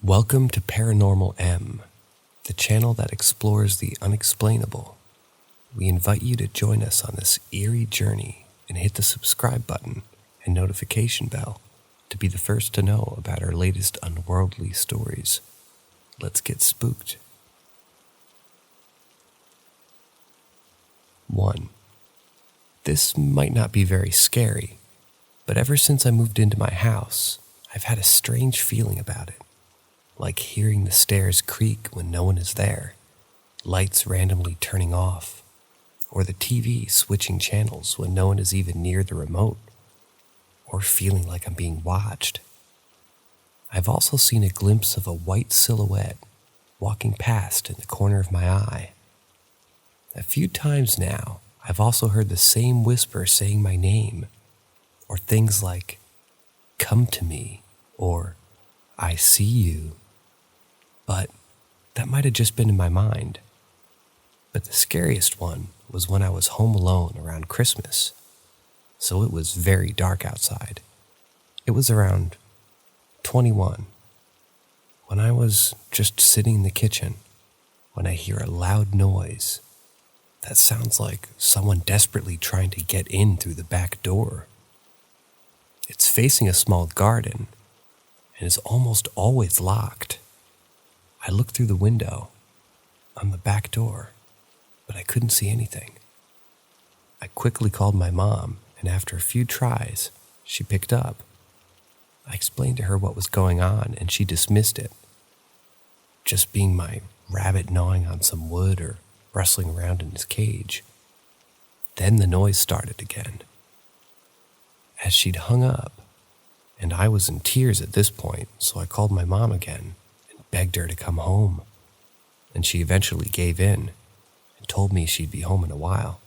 Welcome to Paranormal M, the channel that explores the unexplainable. We invite you to join us on this eerie journey and hit the subscribe button and notification bell to be the first to know about our latest unworldly stories. Let's get spooked. 1. This might not be very scary, but ever since I moved into my house, I've had a strange feeling about it. Like hearing the stairs creak when no one is there, lights randomly turning off, or the TV switching channels when no one is even near the remote, or feeling like I'm being watched. I've also seen a glimpse of a white silhouette walking past in the corner of my eye. A few times now, I've also heard the same whisper saying my name, or things like, "Come to me," or "I see you." But that might have just been in my mind. But the scariest one was when I was home alone around Christmas. So it was very dark outside. It was around 21. When I was just sitting in the kitchen, when I hear a loud noise that sounds like someone desperately trying to get in through the back door. It's facing a small garden and is almost always locked. I looked through the window on the back door, but I couldn't see anything. I quickly called my mom, and after a few tries, she picked up. I explained to her what was going on, and she dismissed it, just being my rabbit gnawing on some wood or wrestling around in his cage. Then the noise started again. As she'd hung up, and I was in tears at this point, so I called my mom again and begged her to come home, and she eventually gave in and told me she'd be home in a while.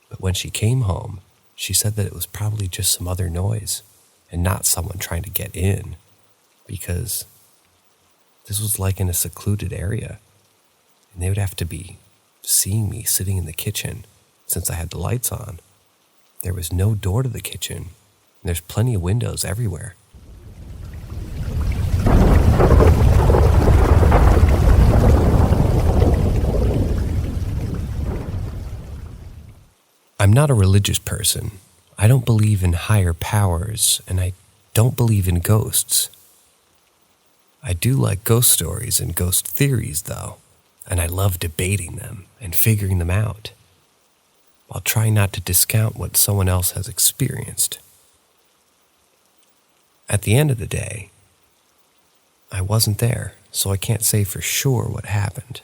But when she came home, she said that it was probably just some other noise and not someone trying to get in, because this was like in a secluded area, and they would have to be seeing me sitting in the kitchen since I had the lights on. There was no door to the kitchen, and there's plenty of windows everywhere. I'm not a religious person. I don't believe in higher powers, and I don't believe in ghosts. I do like ghost stories and ghost theories, though, and I love debating them and figuring them out, while trying not to discount what someone else has experienced. At the end of the day, I wasn't there, so I can't say for sure what happened.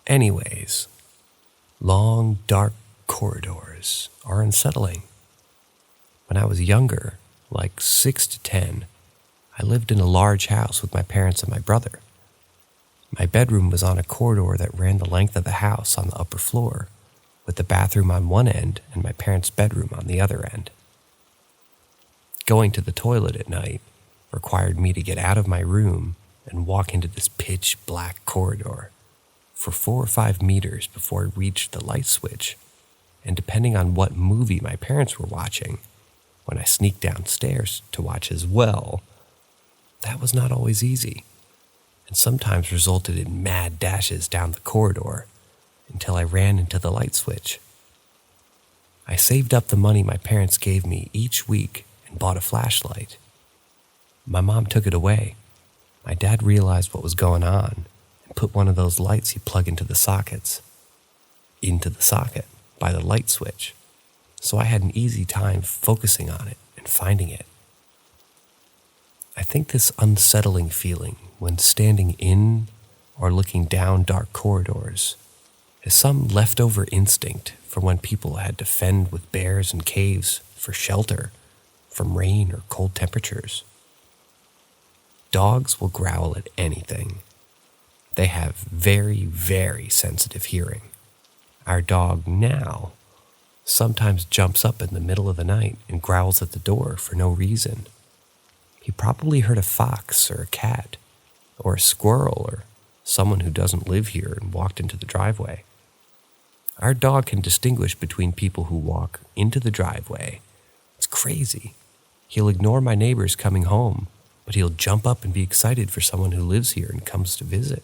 Anyways, long, dark corridors are unsettling. When I was younger, like 6 to 10, I lived in a large house with my parents and my brother. My bedroom was on a corridor that ran the length of the house on the upper floor, with the bathroom on one end and my parents' bedroom on the other end. Going to the toilet at night required me to get out of my room and walk into this pitch black corridor for 4 or 5 meters before I reached the light switch, and depending on what movie my parents were watching, when I sneaked downstairs to watch as well, that was not always easy, and sometimes resulted in mad dashes down the corridor until I ran into the light switch. I saved up the money my parents gave me each week and bought a flashlight. My mom took it away. My dad realized what was going on and put one of those lights you plug into the socket by the light switch, so I had an easy time focusing on it and finding it. I think this unsettling feeling when standing in or looking down dark corridors is some leftover instinct from when people had to fend with bears and caves for shelter from rain or cold temperatures. Dogs will growl at anything. They have very, very sensitive hearing. Our dog now sometimes jumps up in the middle of the night and growls at the door for no reason. He probably heard a fox or a cat or a squirrel or someone who doesn't live here and walked into the driveway. Our dog can distinguish between people who walk into the driveway. It's crazy. He'll ignore my neighbors coming home but he'll jump up and be excited for someone who lives here and comes to visit.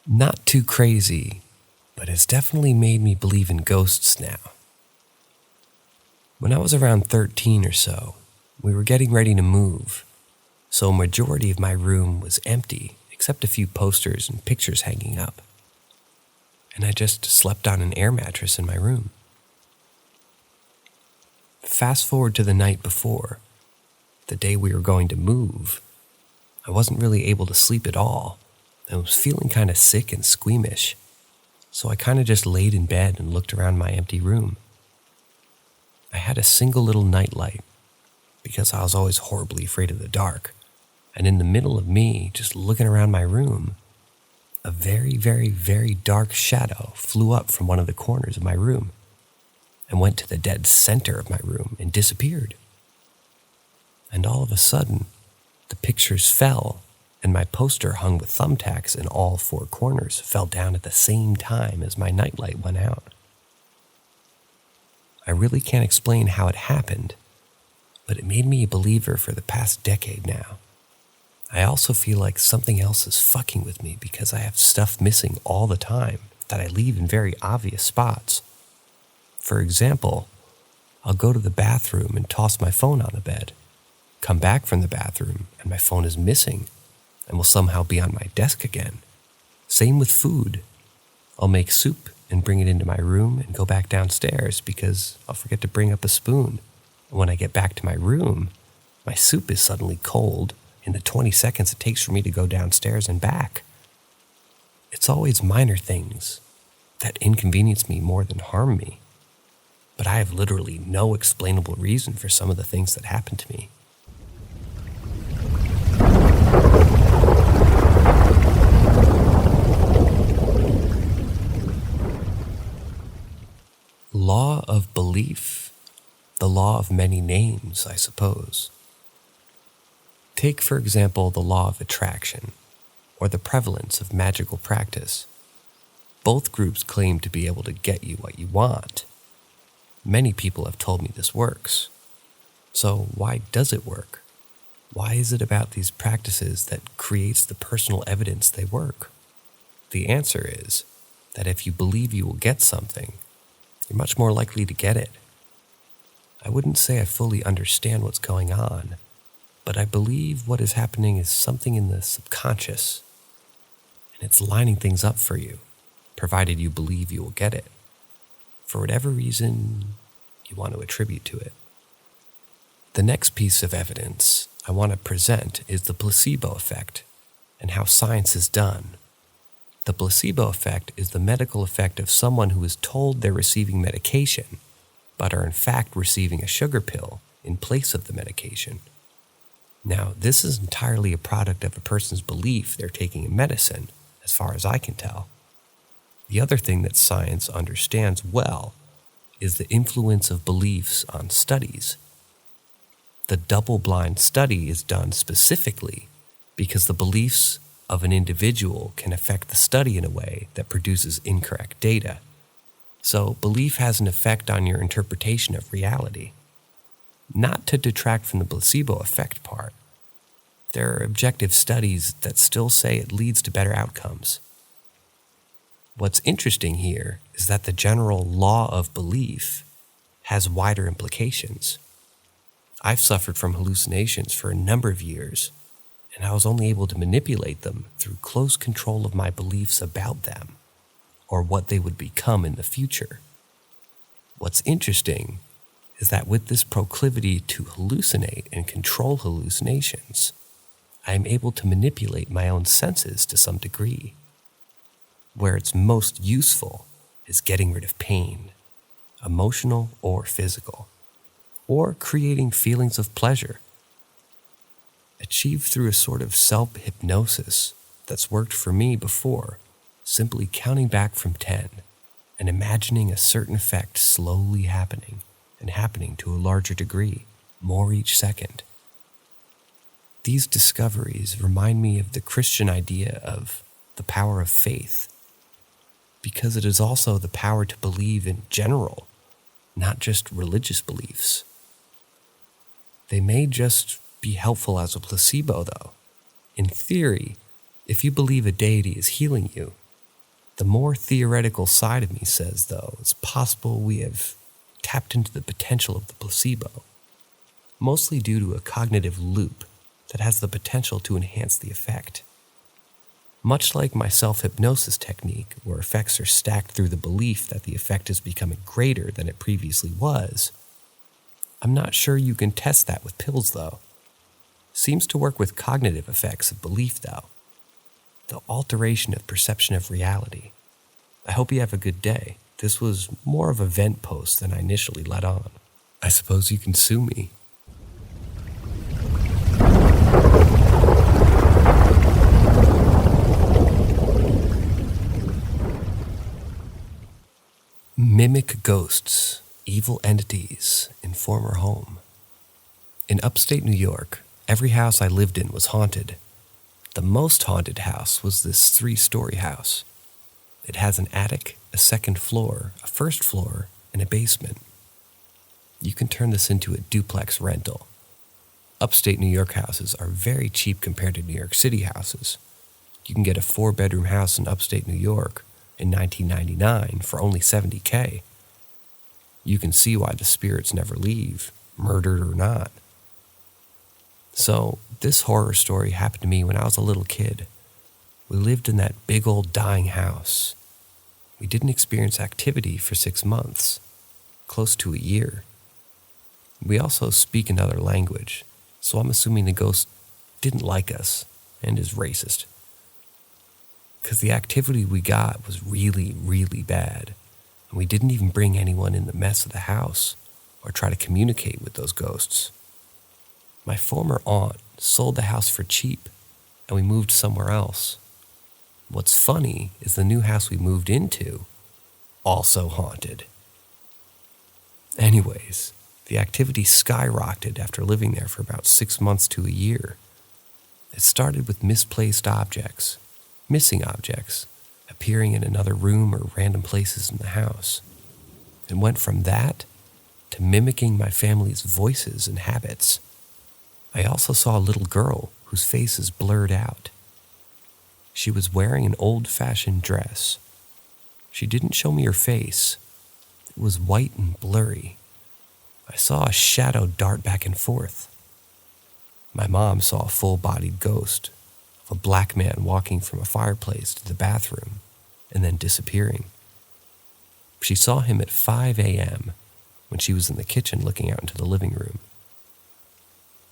Not too crazy, but it's definitely made me believe in ghosts now. When I was around 13 or so, we were getting ready to move, so a majority of my room was empty except a few posters and pictures hanging up. And I just slept on an air mattress in my room. Fast forward to the night before, the day we were going to move. I wasn't really able to sleep at all. I was feeling kind of sick and squeamish, so I kind of just laid in bed and looked around my empty room. I had a single little nightlight because I was always horribly afraid of the dark, and in the middle of me just looking around my room, a very, very, very dark shadow flew up from one of the corners of my room and went to the dead center of my room and disappeared. And all of a sudden, the pictures fell, and my poster hung with thumbtacks in all four corners fell down at the same time as my nightlight went out. I really can't explain how it happened, but it made me a believer for the past decade now. I also feel like something else is fucking with me because I have stuff missing all the time that I leave in very obvious spots. For example, I'll go to the bathroom and toss my phone on the bed, come back from the bathroom, and my phone is missing and will somehow be on my desk again. Same with food. I'll make soup and bring it into my room and go back downstairs because I'll forget to bring up a spoon. And when I get back to my room, my soup is suddenly cold in the 20 seconds it takes for me to go downstairs and back. It's always minor things that inconvenience me more than harm me. But I have literally no explainable reason for some of the things that happen to me. Law of belief. The law of many names, I suppose. Take, for example, the law of attraction, or the prevalence of magical practice. Both groups claim to be able to get you what you want. Many people have told me this works. So why does it work? Why is it about these practices that creates the personal evidence they work? The answer is that if you believe you will get something, you're much more likely to get it. I wouldn't say I fully understand what's going on, but I believe what is happening is something in the subconscious, and it's lining things up for you, provided you believe you will get it, for whatever reason you want to attribute to it. The next piece of evidence I want to present is the placebo effect and how science is done. The placebo effect is the medical effect of someone who is told they're receiving medication, but are in fact receiving a sugar pill in place of the medication. Now, this is entirely a product of a person's belief they're taking a medicine, as far as I can tell. The other thing that science understands well is the influence of beliefs on studies. The double-blind study is done specifically because the beliefs of an individual can affect the study in a way that produces incorrect data. So belief has an effect on your interpretation of reality. Not to detract from the placebo effect part, there are objective studies that still say it leads to better outcomes. What's interesting here is that the general law of belief has wider implications. I've suffered from hallucinations for a number of years, and I was only able to manipulate them through close control of my beliefs about them, or what they would become in the future. What's interesting is that with this proclivity to hallucinate and control hallucinations, I am able to manipulate my own senses to some degree. Where it's most useful is getting rid of pain, emotional or physical, or creating feelings of pleasure, achieved through a sort of self-hypnosis that's worked for me before, simply counting back from 10 and imagining a certain effect slowly happening and happening to a larger degree, more each second. These discoveries remind me of the Christian idea of the power of faith. because it is also the power to believe in general, not just religious beliefs. They may just be helpful as a placebo, though. In theory, if you believe a deity is healing you, the more theoretical side of me says, though, it's possible we have tapped into the potential of the placebo, mostly due to a cognitive loop that has the potential to enhance the effect. Much like my self-hypnosis technique, where effects are stacked through the belief that the effect is becoming greater than it previously was, I'm not sure you can test that with pills, though. Seems to work with cognitive effects of belief, though. The alteration of perception of reality. I hope you have a good day. This was more of a vent post than I initially let on. I suppose you can sue me. Mimic ghosts, evil entities in former home. In upstate New York, every house I lived in was haunted. The most haunted house was this 3-story house. It has an attic, a second floor, a first floor, and a basement. You can turn this into a duplex rental. Upstate New York houses are very cheap compared to New York City houses. You can get a 4-bedroom house in upstate New York in 1999 for only $70K. You can see why the spirits never leave, murdered or not. So, this horror story happened to me when I was a little kid. We lived in that big old dying house. We didn't experience activity for 6 months, close to a year. We also speak another language, so I'm assuming the ghost didn't like us and is racist. Because the activity we got was really, really bad, and we didn't even bring anyone in the mess of the house or try to communicate with those ghosts. My former aunt sold the house for cheap, and we moved somewhere else. What's funny is the new house we moved into, also haunted. Anyways, the activity skyrocketed after living there for about 6 months to a year. It started with misplaced objects, missing objects, appearing in another room or random places in the house. It went from that to mimicking my family's voices and habits. I also saw a little girl whose face is blurred out. She was wearing an old-fashioned dress. She didn't show me her face. It was white and blurry. I saw a shadow dart back and forth. My mom saw a full-bodied ghost of a black man walking from a fireplace to the bathroom and then disappearing. She saw him at 5 a.m. when she was in the kitchen looking out into the living room.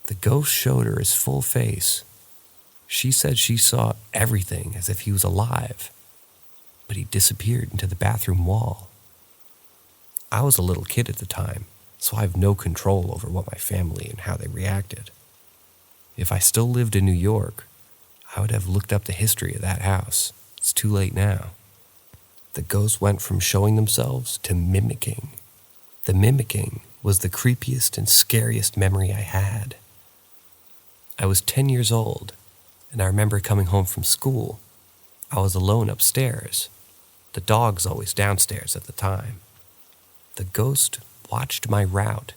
The ghost showed her his full face. She said she saw everything as if he was alive, but he disappeared into the bathroom wall. I was a little kid at the time, so I have no control over what my family and how they reacted. If I still lived in New York, I would have looked up the history of that house. It's too late now. The ghosts went from showing themselves to mimicking. The mimicking was the creepiest and scariest memory I had. I was 10 years old, and I remember coming home from school. I was alone upstairs. The dog's always downstairs at the time. The ghost watched my route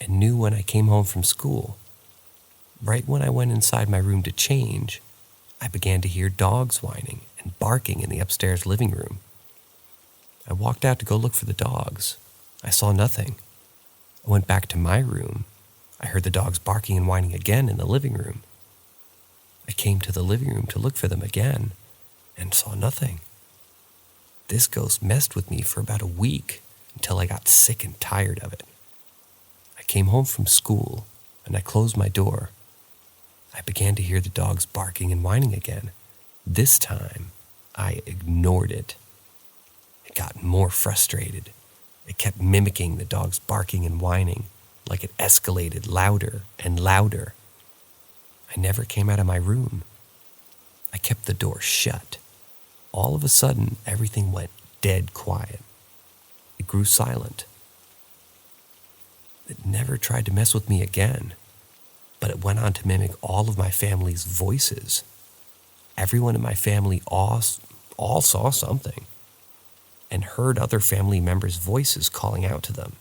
and knew when I came home from school. Right when I went inside my room to change, I began to hear dogs whining and barking in the upstairs living room. I walked out to go look for the dogs. I saw nothing. I went back to my room. I heard the dogs barking and whining again in the living room. I came to the living room to look for them again and saw nothing. This ghost messed with me for about a week until I got sick and tired of it. I came home from school and I closed my door. I began to hear the dogs barking and whining again. This time, I ignored it. I got more frustrated. It kept mimicking the dogs barking and whining, like it escalated louder and louder. I never came out of my room. I kept the door shut. All of a sudden, everything went dead quiet. It grew silent. It never tried to mess with me again, but it went on to mimic all of my family's voices. Everyone in my family all saw something. and heard other family members' voices calling out to them.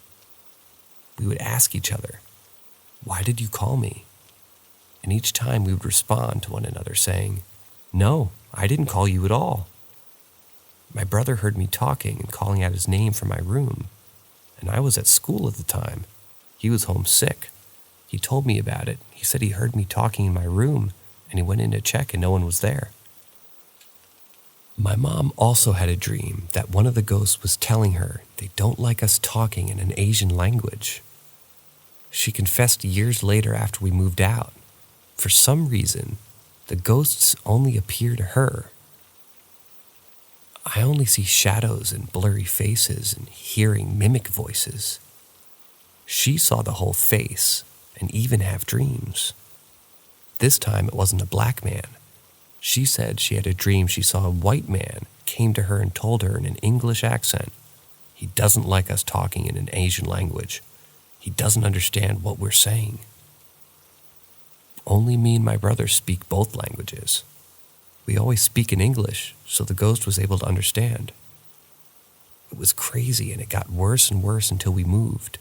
We would ask each other, "Why did you call me?" And each time we would respond to one another saying, "No, I didn't call you at all." My brother heard me talking and calling out his name from my room, and I was at school at the time. He was home sick. He told me about it. He said he heard me talking in my room, and he went in to check and no one was there. My mom also had a dream that one of the ghosts was telling her they don't like us talking in an Asian language. She confessed years later after we moved out. For some reason, the ghosts only appear to her. I only see shadows and blurry faces and hearing mimic voices. She saw the whole face and even have dreams. This time it wasn't a black man. She said she had a dream she saw a white man came to her and told her in an English accent, "He doesn't like us talking in an Asian language. He doesn't understand what we're saying." Only me and my brother speak both languages. We always speak in English, so the ghost was able to understand. It was crazy, and it got worse and worse until we moved.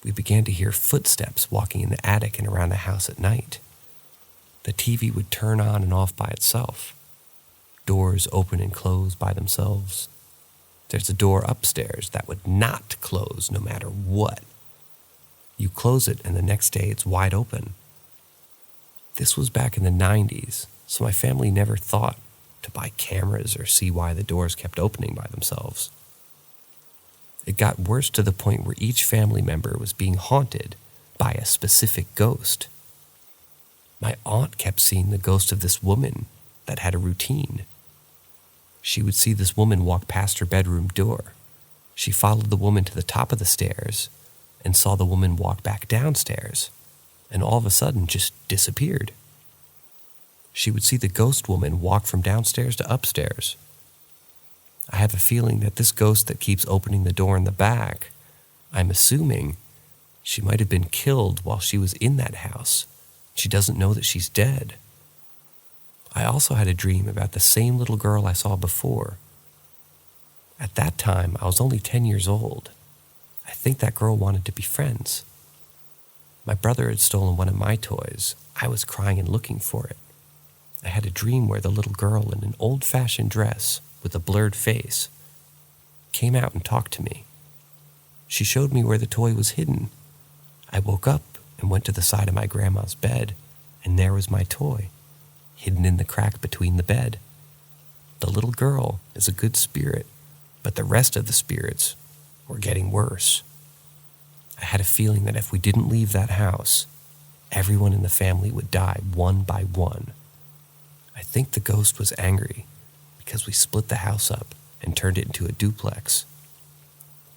We began to hear footsteps walking in the attic and around the house at night. The TV would turn on and off by itself. Doors open and close by themselves. There's a door upstairs that would not close no matter what. You close it and the next day it's wide open. This was back in the 90s, so my family never thought to buy cameras or see why the doors kept opening by themselves. It got worse to the point where each family member was being haunted by a specific ghost. My aunt kept seeing the ghost of this woman that had a routine. She would see this woman walk past her bedroom door. She followed the woman to the top of the stairs and saw the woman walk back downstairs, and all of a sudden just disappeared. She would see the ghost woman walk from downstairs to upstairs. I have a feeling that this ghost that keeps opening the door in the back, I'm assuming she might have been killed while she was in that house. She doesn't know that she's dead. I also had a dream about the same little girl I saw before. At that time, I was only 10 years old. I think that girl wanted to be friends. My brother had stolen one of my toys. I was crying and looking for it. I had a dream where the little girl in an old-fashioned dress with a blurred face came out and talked to me. She showed me where the toy was hidden. I woke up and went to the side of my grandma's bed, and there was my toy, hidden in the crack between the bed. The little girl is a good spirit, but the rest of the spirits were getting worse. I had a feeling that if we didn't leave that house, everyone in the family would die one by one. I think the ghost was angry because we split the house up and turned it into a duplex.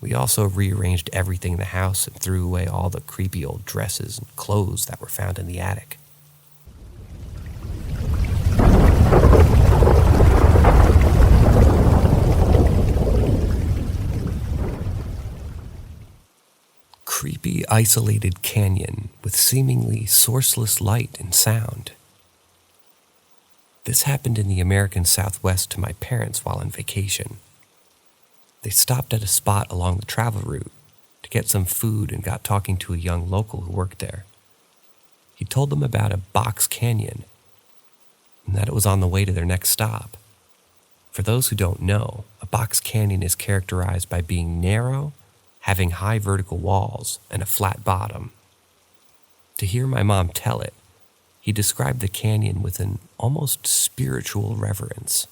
We also rearranged everything in the house and threw away all the creepy old dresses and clothes that were found in the attic. Creepy, isolated canyon with seemingly sourceless light and sound. This happened in the American Southwest to my parents while on vacation. They stopped at a spot along the travel route to get some food and got talking to a young local who worked there. He told them about a box canyon and that it was on the way to their next stop. For those who don't know, a box canyon is characterized by being narrow, having high vertical walls, and a flat bottom. To hear my mom tell it, he described the canyon with an almost spiritual reverence,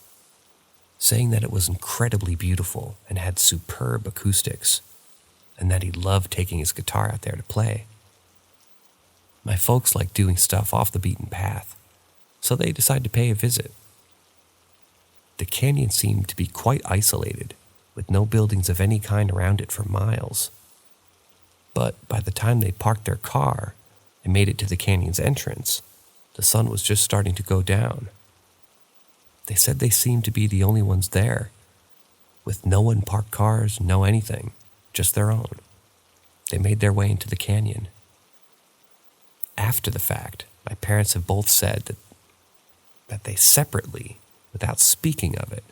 saying that it was incredibly beautiful and had superb acoustics, and that he loved taking his guitar out there to play. My folks like doing stuff off the beaten path, so they decided to pay a visit. The canyon seemed to be quite isolated, with no buildings of any kind around it for miles. But by the time they parked their car and made it to the canyon's entrance, the sun was just starting to go down. They said they seemed to be the only ones there, with no unparked cars, no anything, just their own. They made their way into the canyon. After the fact, my parents have both said that they separately, without speaking of it,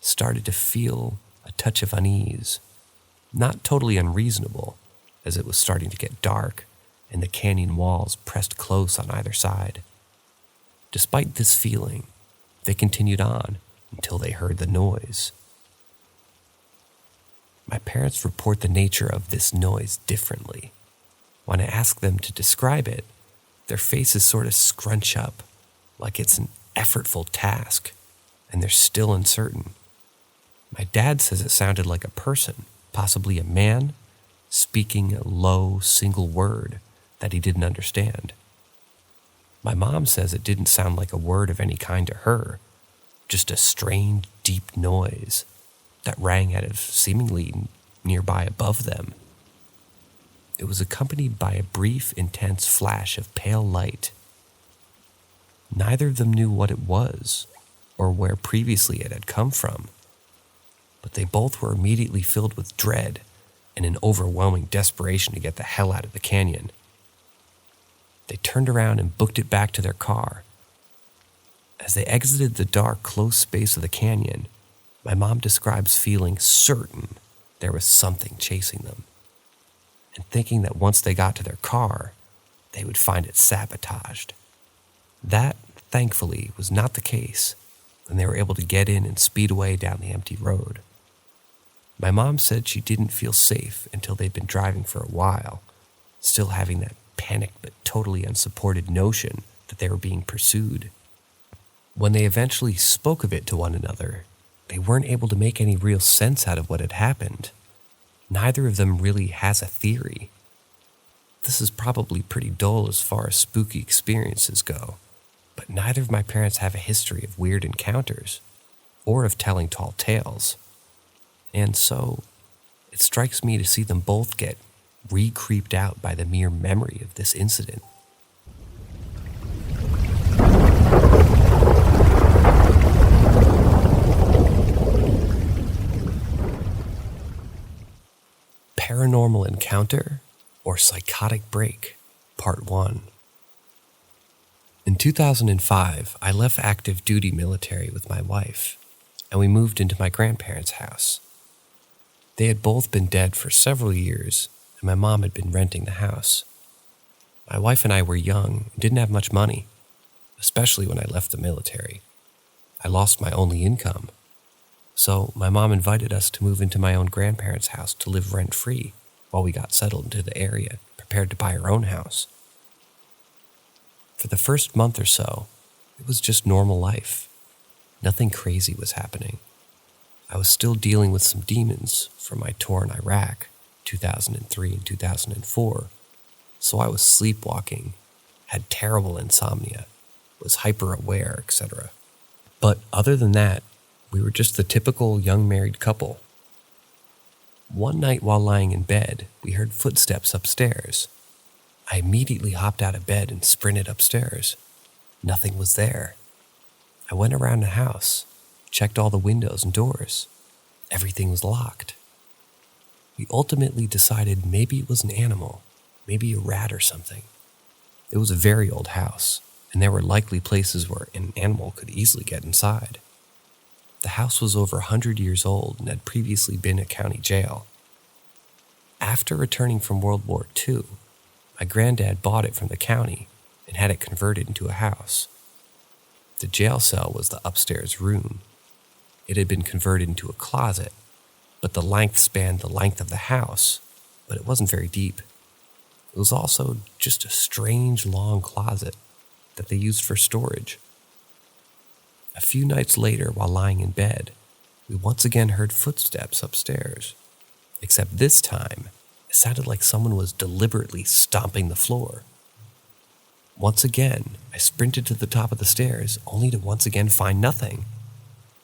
started to feel a touch of unease. Not totally unreasonable, as it was starting to get dark and the canyon walls pressed close on either side. Despite this feeling, they continued on until they heard the noise. My parents report the nature of this noise differently. When I ask them to describe it, their faces sort of scrunch up, like it's an effortful task, and they're still uncertain. My dad says it sounded like a person, possibly a man, speaking a low, single word that he didn't understand. My mom says it didn't sound like a word of any kind to her, just a strange, deep noise that rang out of seemingly nearby above them. It was accompanied by a brief, intense flash of pale light. Neither of them knew what it was or where previously it had come from, but they both were immediately filled with dread and an overwhelming desperation to get the hell out of the canyon. They turned around and booked it back to their car. As they exited the dark, close space of the canyon, my mom describes feeling certain there was something chasing them, and thinking that once they got to their car, they would find it sabotaged. That, thankfully, was not the case, and they were able to get in and speed away down the empty road. My mom said she didn't feel safe until they'd been driving for a while, still having that panicked but totally unsupported notion that they were being pursued. When they eventually spoke of it to one another, they weren't able to make any real sense out of what had happened. Neither of them really has a theory. This is probably pretty dull as far as spooky experiences go, but neither of my parents have a history of weird encounters or of telling tall tales. And so, it strikes me to see them both get re-creeped out by the mere memory of this incident. Paranormal Encounter or Psychotic Break, Part 1. In 2005, I left active duty military with my wife, and we moved into my grandparents' house. They had both been dead for several years, and my mom had been renting the house. My wife and I were young and didn't have much money, especially when I left the military. I lost my only income. So my mom invited us to move into my own grandparents' house to live rent-free while we got settled into the area, prepared to buy our own house. For the first month or so, it was just normal life. Nothing crazy was happening. I was still dealing with some demons from my tour in Iraq, 2003 and 2004, so I was sleepwalking, had terrible insomnia, was hyper-aware, etc. But other than that, we were just the typical young married couple. One night while lying in bed, we heard footsteps upstairs. I immediately hopped out of bed and sprinted upstairs. Nothing was there. I went around the house, checked all the windows and doors. Everything was locked. We ultimately decided maybe it was an animal, maybe a rat or something. It was a very old house, and there were likely places where an animal could easily get inside. The house was over 100 years old and had previously been a county jail. After returning from World War II, my granddad bought it from the county and had it converted into a house. The jail cell was the upstairs room. It had been converted into a closet, but the length spanned the length of the house, but it wasn't very deep. It was also just a strange long closet that they used for storage. A few nights later, while lying in bed, we once again heard footsteps upstairs, except this time, it sounded like someone was deliberately stomping the floor. Once again, I sprinted to the top of the stairs, only to once again find nothing.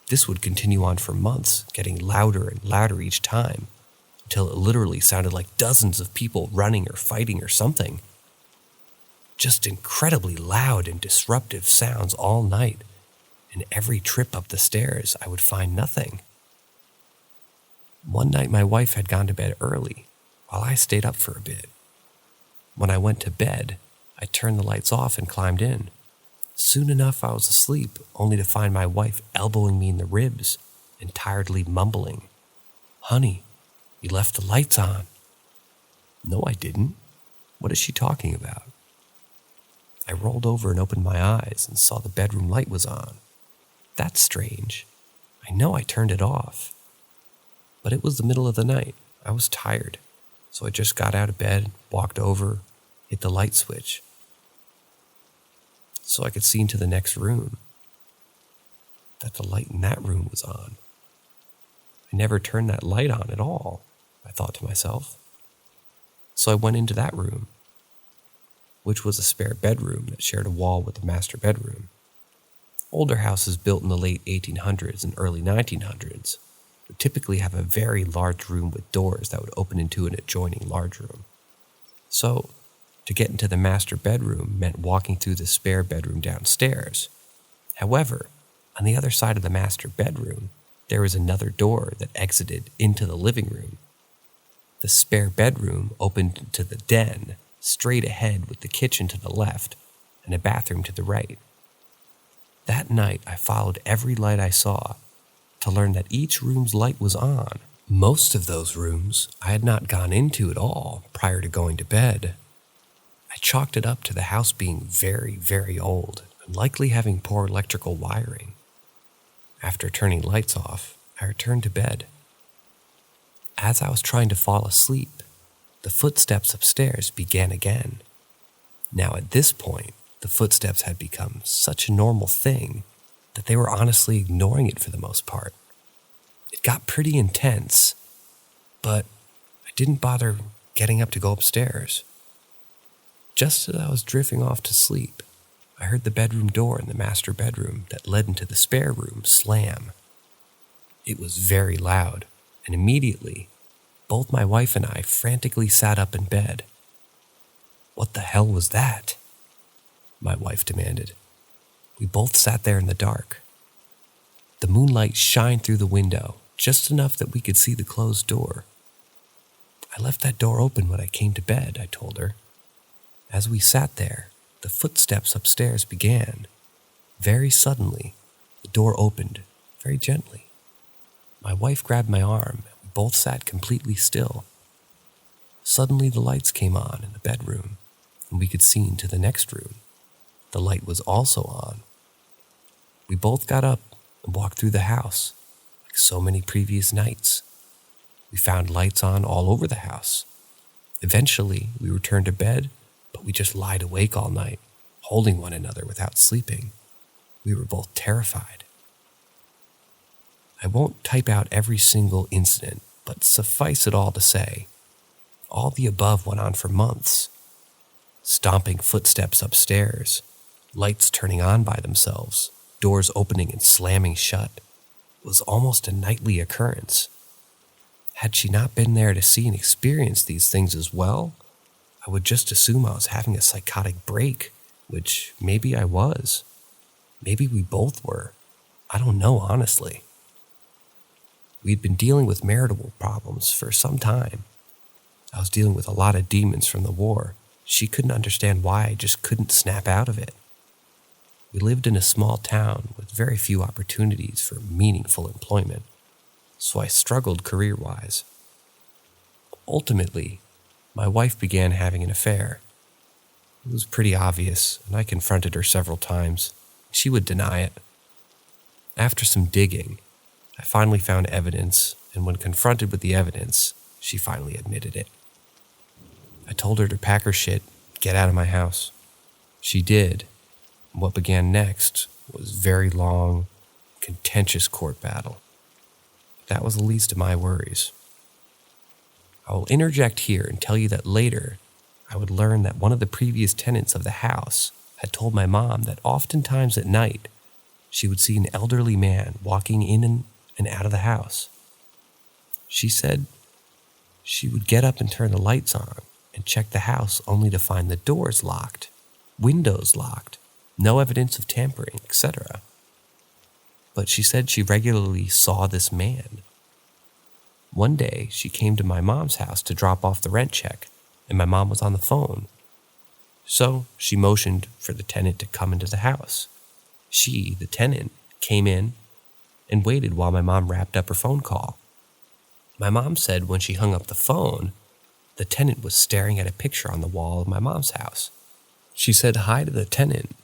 This would continue on for months, getting louder and louder each time, until it literally sounded like dozens of people running or fighting or something. Just incredibly loud and disruptive sounds all night, and every trip up the stairs I would find nothing. One night my wife had gone to bed early, while I stayed up for a bit. When I went to bed, I turned the lights off and climbed in. Soon enough I was asleep, only to find my wife elbowing me in the ribs and tiredly mumbling. "Honey, you left the lights on." "No, I didn't. What is she talking about?" I rolled over and opened my eyes and saw the bedroom light was on. That's strange. I know I turned it off. But it was the middle of the night. I was tired, so I just got out of bed, walked over, hit the light switch, so I could see into the next room. That the light in that room was on. I never turned that light on at all, I thought to myself. So I went into that room, which was a spare bedroom that shared a wall with the master bedroom. Older houses built in the late 1800s and early 1900s would typically have a very large room with doors that would open into an adjoining large room. So, to get into the master bedroom meant walking through the spare bedroom downstairs. However, on the other side of the master bedroom, there was another door that exited into the living room. The spare bedroom opened into the den, straight ahead with the kitchen to the left and a bathroom to the right. That night, I followed every light I saw to learn that each room's light was on. Most of those rooms I had not gone into at all prior to going to bed. I chalked it up to the house being very, very old and likely having poor electrical wiring. After turning lights off, I returned to bed. As I was trying to fall asleep, the footsteps upstairs began again. Now at this point, the footsteps had become such a normal thing that they were honestly ignoring it for the most part. It got pretty intense, but I didn't bother getting up to go upstairs. Just as I was drifting off to sleep, I heard the bedroom door in the master bedroom that led into the spare room slam. It was very loud, and immediately, both my wife and I frantically sat up in bed. "What the hell was that?" my wife demanded. We both sat there in the dark. The moonlight shined through the window, just enough that we could see the closed door. "I left that door open when I came to bed," I told her. As we sat there, the footsteps upstairs began. Very suddenly, the door opened, very gently. My wife grabbed my arm, and we both sat completely still. Suddenly, the lights came on in the bedroom, and we could see into the next room. The light was also on. We both got up and walked through the house, like so many previous nights. We found lights on all over the house. Eventually, we returned to bed, but we just lied awake all night, holding one another without sleeping. We were both terrified. I won't type out every single incident, but suffice it all to say, all the above went on for months. Stomping footsteps upstairs, lights turning on by themselves, doors opening and slamming shut. It was almost a nightly occurrence. Had she not been there to see and experience these things as well, I would just assume I was having a psychotic break, which maybe I was. Maybe we both were. I don't know, honestly. We'd been dealing with marital problems for some time. I was dealing with a lot of demons from the war. She couldn't understand why I just couldn't snap out of it. We lived in a small town with very few opportunities for meaningful employment, so I struggled career-wise. Ultimately, my wife began having an affair. It was pretty obvious, and I confronted her several times. She would deny it. After some digging, I finally found evidence, and when confronted with the evidence, she finally admitted it. I told her to pack her shit, get out of my house. She did. And what began next was a very long, contentious court battle. That was the least of my worries. I will interject here and tell you that later, I would learn that one of the previous tenants of the house had told my mom that oftentimes at night, she would see an elderly man walking in and out of the house. She said she would get up and turn the lights on and check the house only to find the doors locked, windows locked, no evidence of tampering, etc. But she said she regularly saw this man. One day, she came to my mom's house to drop off the rent check, and my mom was on the phone. So she motioned for the tenant to come into the house. She, the tenant, came in and waited while my mom wrapped up her phone call. My mom said when she hung up the phone, the tenant was staring at a picture on the wall of my mom's house. She said hi to the tenant,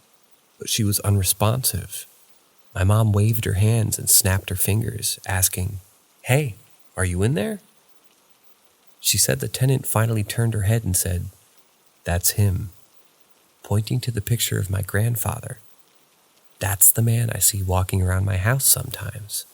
but she was unresponsive. My mom waved her hands and snapped her fingers, asking, "Hey, are you in there?" She said the tenant finally turned her head and said, "That's him," pointing to the picture of my grandfather. "That's the man I see walking around my house sometimes."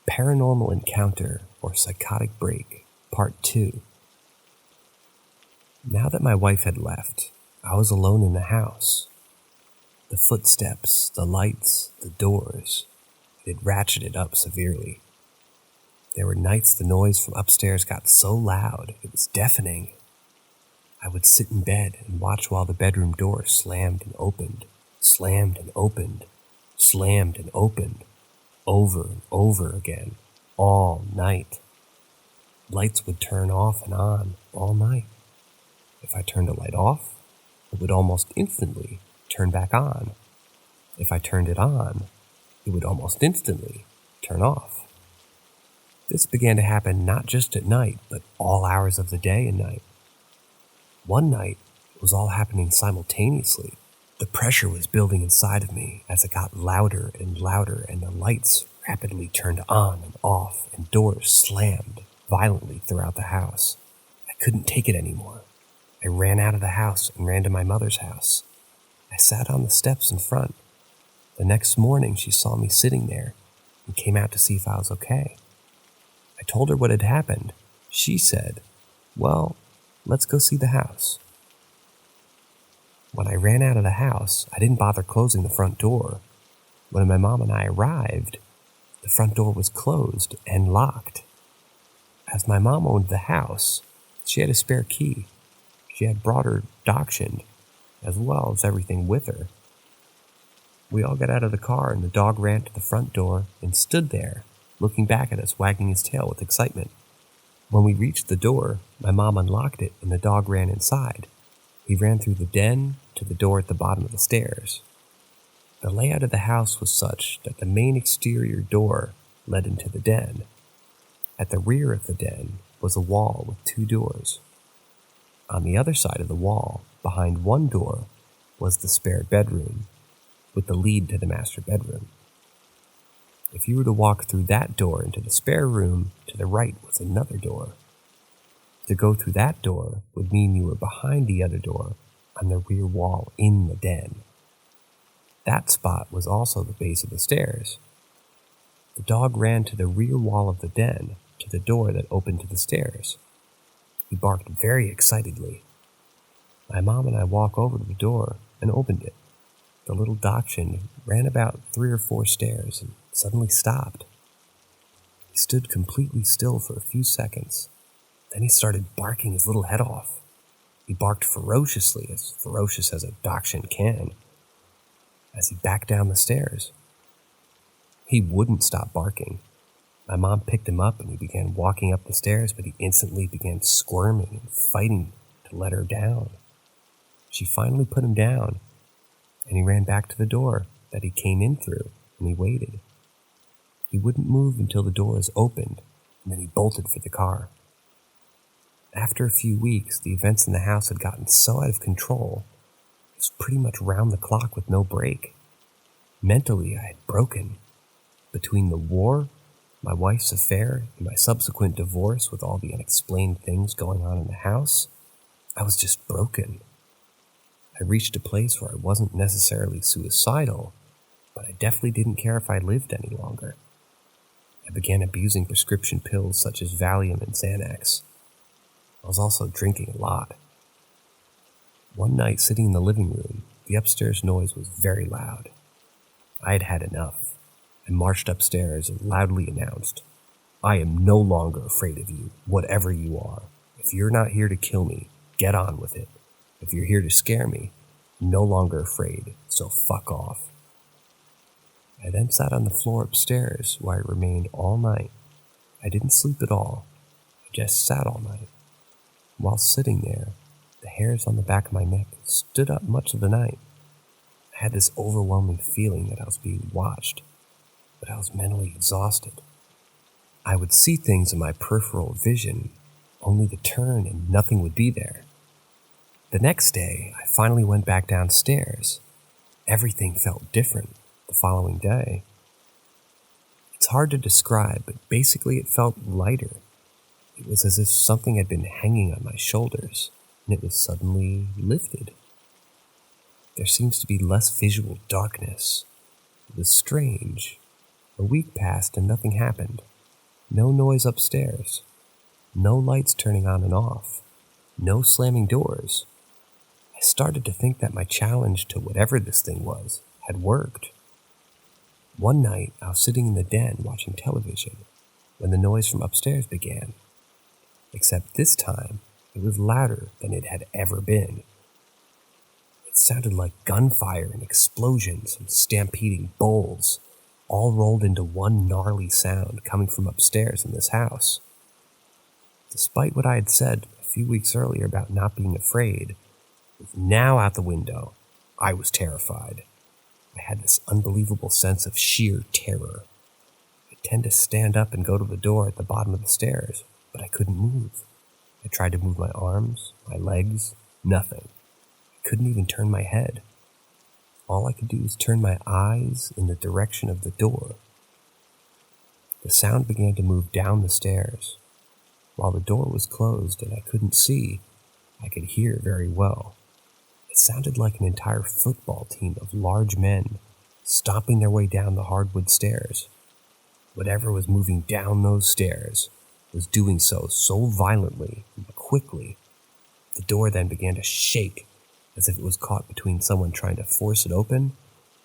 Paranormal Encounter or Psychotic Break, Part 2. Now that my wife had left, I was alone in the house. The footsteps, the lights, the doors, it had ratcheted up severely. There were nights the noise from upstairs got so loud it was deafening. I would sit in bed and watch while the bedroom door slammed and opened, slammed and opened, slammed and opened, over and over again, all night. Lights would turn off and on all night. If I turned a light off, it would almost instantly turn back on. If I turned it on, it would almost instantly turn off. This began to happen not just at night, but all hours of the day and night. One night, it was all happening simultaneously. The pressure was building inside of me as it got louder and louder, and the lights rapidly turned on and off, and doors slammed violently throughout the house. I couldn't take it anymore. I ran out of the house and ran to my mother's house. I sat on the steps in front. The next morning, she saw me sitting there and came out to see if I was okay. I told her what had happened. She said, "Well, let's go see the house." When I ran out of the house, I didn't bother closing the front door. When my mom and I arrived, the front door was closed and locked. As my mom owned the house, she had a spare key. She had brought her dachshund, as well as everything with her. We all got out of the car and the dog ran to the front door and stood there, looking back at us, wagging his tail with excitement. When we reached the door, my mom unlocked it and the dog ran inside. He ran through the den to the door at the bottom of the stairs. The layout of the house was such that the main exterior door led into the den. At the rear of the den was a wall with 2 doors. On the other side of the wall, behind one door, was the spare bedroom, with the lead to the master bedroom. If you were to walk through that door into the spare room, to the right was another door. To go through that door would mean you were behind the other door on the rear wall in the den. That spot was also the base of the stairs. The dog ran to the rear wall of the den, to the door that opened to the stairs. He barked very excitedly. My mom and I walked over to the door and opened it. The little dachshund ran about 3 or 4 stairs and suddenly stopped. He stood completely still for a few seconds. Then he started barking his little head off. He barked ferocious as a dachshund can, as he backed down the stairs. He wouldn't stop barking. My mom picked him up and he began walking up the stairs, but he instantly began squirming and fighting to let her down. She finally put him down, and he ran back to the door that he came in through, and he waited. He wouldn't move until the doors opened, and then he bolted for the car. After a few weeks, the events in the house had gotten so out of control, it was pretty much round the clock with no break. Mentally, I had broken. Between the war, my wife's affair, and my subsequent divorce with all the unexplained things going on in the house, I was just broken. I reached a place where I wasn't necessarily suicidal, but I definitely didn't care if I lived any longer. I began abusing prescription pills such as Valium and Xanax. I was also drinking a lot. One night, sitting in the living room, the upstairs noise was very loud. I had had enough. I marched upstairs and loudly announced, "I am no longer afraid of you, whatever you are. If you're not here to kill me, get on with it. If you're here to scare me, I'm no longer afraid, so fuck off." I then sat on the floor upstairs where I remained all night. I didn't sleep at all. I just sat all night. While sitting there, The hairs on the back of my neck stood up much of the night. I had this overwhelming feeling that I was being watched, but I was mentally exhausted. I would see things in my peripheral vision, only to turn and nothing would be there. The next day, I finally went back downstairs. Everything felt different the following day. It's hard to describe, but basically it felt lighter. It was as if something had been hanging on my shoulders, and it was suddenly lifted. There seems to be less visual darkness. It was strange. A week passed and nothing happened. No noise upstairs. No lights turning on and off. No slamming doors. I started to think that my challenge to whatever this thing was had worked. One night, I was sitting in the den watching television when the noise from upstairs began. Except this time, it was louder than it had ever been. It sounded like gunfire and explosions and stampeding bowls, all rolled into one gnarly sound coming from upstairs in this house. Despite what I had said a few weeks earlier about not being afraid, was now out the window. I was terrified. I had this unbelievable sense of sheer terror. I tend to stand up and go to the door at the bottom of the stairs, but I couldn't move. I tried to move my arms, my legs, nothing. I couldn't even turn my head. All I could do was turn my eyes in the direction of the door. The sound began to move down the stairs. While the door was closed and I couldn't see, I could hear very well. It sounded like an entire football team of large men stomping their way down the hardwood stairs. Whatever was moving down those stairs was doing so violently and quickly. The door then began to shake as if it was caught between someone trying to force it open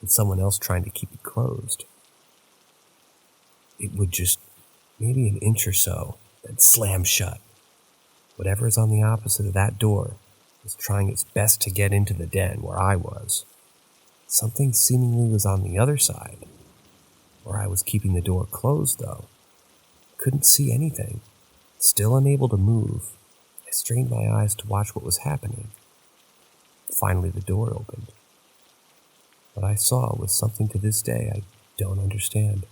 and someone else trying to keep it closed. It would just, maybe an inch or so, then slam shut. Whatever is on the opposite of that door was trying its best to get into the den where I was. Something seemingly was on the other side, where I was keeping the door closed though. Couldn't see anything. Still unable to move, I strained my eyes to watch what was happening. Finally the door opened. What I saw was something to this day I don't understand.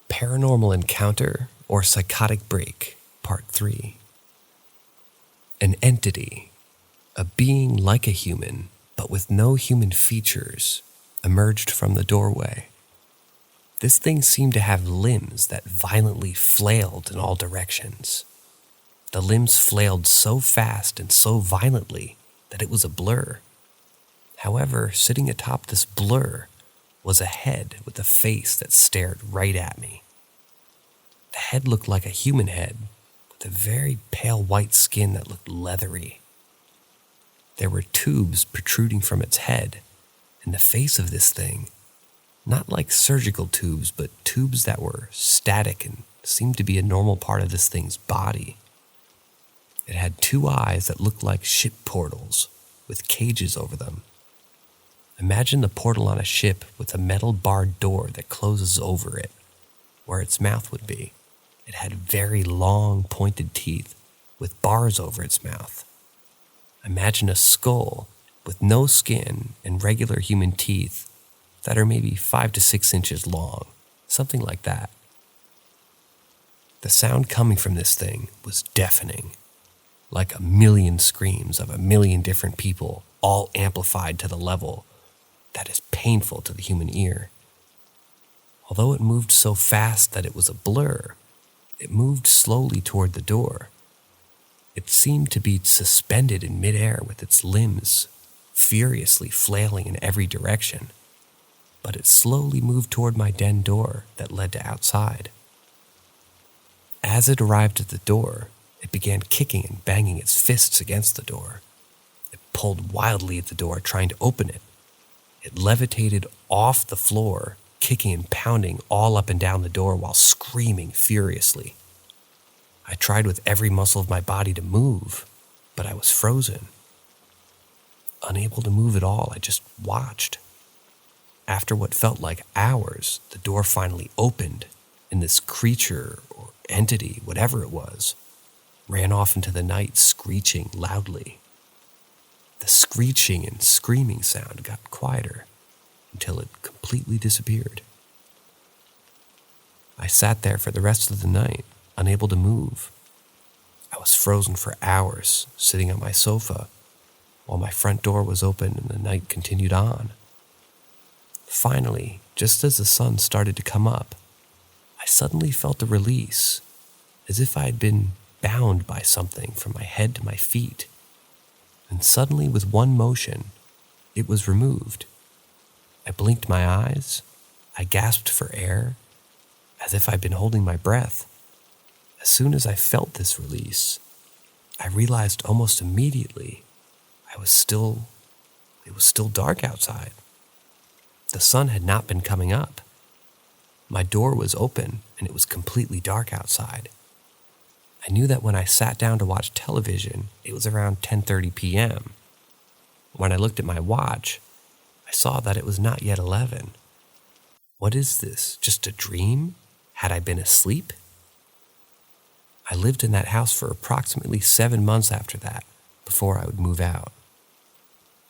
Paranormal Encounter or Psychotic Break, Part 3. An entity, a being like a human, but with no human features, emerged from the doorway. This thing seemed to have limbs that violently flailed in all directions. The limbs flailed so fast and so violently that it was a blur. However, sitting atop this blur was a head with a face that stared right at me. The head looked like a human head, with a very pale white skin that looked leathery. There were tubes protruding from its head, and the face of this thing, not like surgical tubes, but tubes that were static and seemed to be a normal part of this thing's body. It had two eyes that looked like ship portals, with cages over them. Imagine the portal on a ship with a metal barred door that closes over it, where its mouth would be. It had very long, pointed teeth with bars over its mouth. Imagine a skull with no skin and regular human teeth that are maybe 5 to 6 inches long, something like that. The sound coming from this thing was deafening, like a million screams of a million different people, all amplified to the level that is painful to the human ear. Although it moved so fast that it was a blur, it moved slowly toward the door. It seemed to be suspended in midair with its limbs furiously flailing in every direction, but it slowly moved toward my den door that led to outside. As it arrived at the door, it began kicking and banging its fists against the door. It pulled wildly at the door, trying to open it. It levitated off the floor, kicking and pounding all up and down the door while screaming furiously. I tried with every muscle of my body to move, but I was frozen. Unable to move at all, I just watched. after what felt like hours, the door finally opened, and this creature or entity, whatever it was, ran off into the night screeching loudly. The screeching and screaming sound got quieter until it completely disappeared. I sat there for the rest of the night, unable to move. I was frozen for hours, sitting on my sofa, while my front door was open and the night continued on. Finally, just as the sun started to come up, I suddenly felt a release, as if I had been bound by something from my head to my feet. And suddenly, with one motion, it was removed. I blinked my eyes, I gasped for air, as if I'd been holding my breath. As soon as I felt this release, I realized almost immediately it was still dark outside. The sun had not been coming up. My door was open and it was completely dark outside. I knew that when I sat down to watch television, it was around 10:30 p.m. When I looked at my watch, I saw that it was not yet 11. What is this? Just a dream? Had I been asleep? I lived in that house for approximately 7 months after that, before I would move out.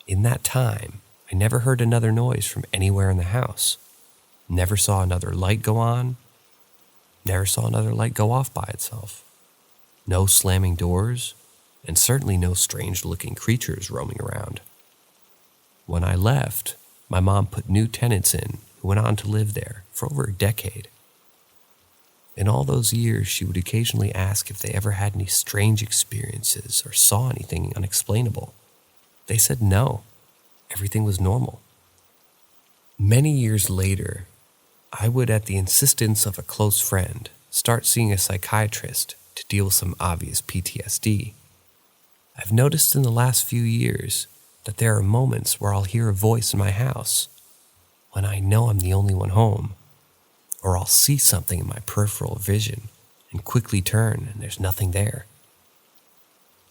In that time, I never heard another noise from anywhere in the house. Never saw another light go on. Never saw another light go off by itself. No slamming doors, and certainly no strange-looking creatures roaming around. When I left, my mom put new tenants in who went on to live there for over a decade. In all those years, she would occasionally ask if they ever had any strange experiences or saw anything unexplainable. They said no. Everything was normal. Many years later, I would, at the insistence of a close friend, start seeing a psychiatrist to deal with some obvious PTSD. I've noticed in the last few years that there are moments where I'll hear a voice in my house when I know I'm the only one home, or I'll see something in my peripheral vision and quickly turn and there's nothing there.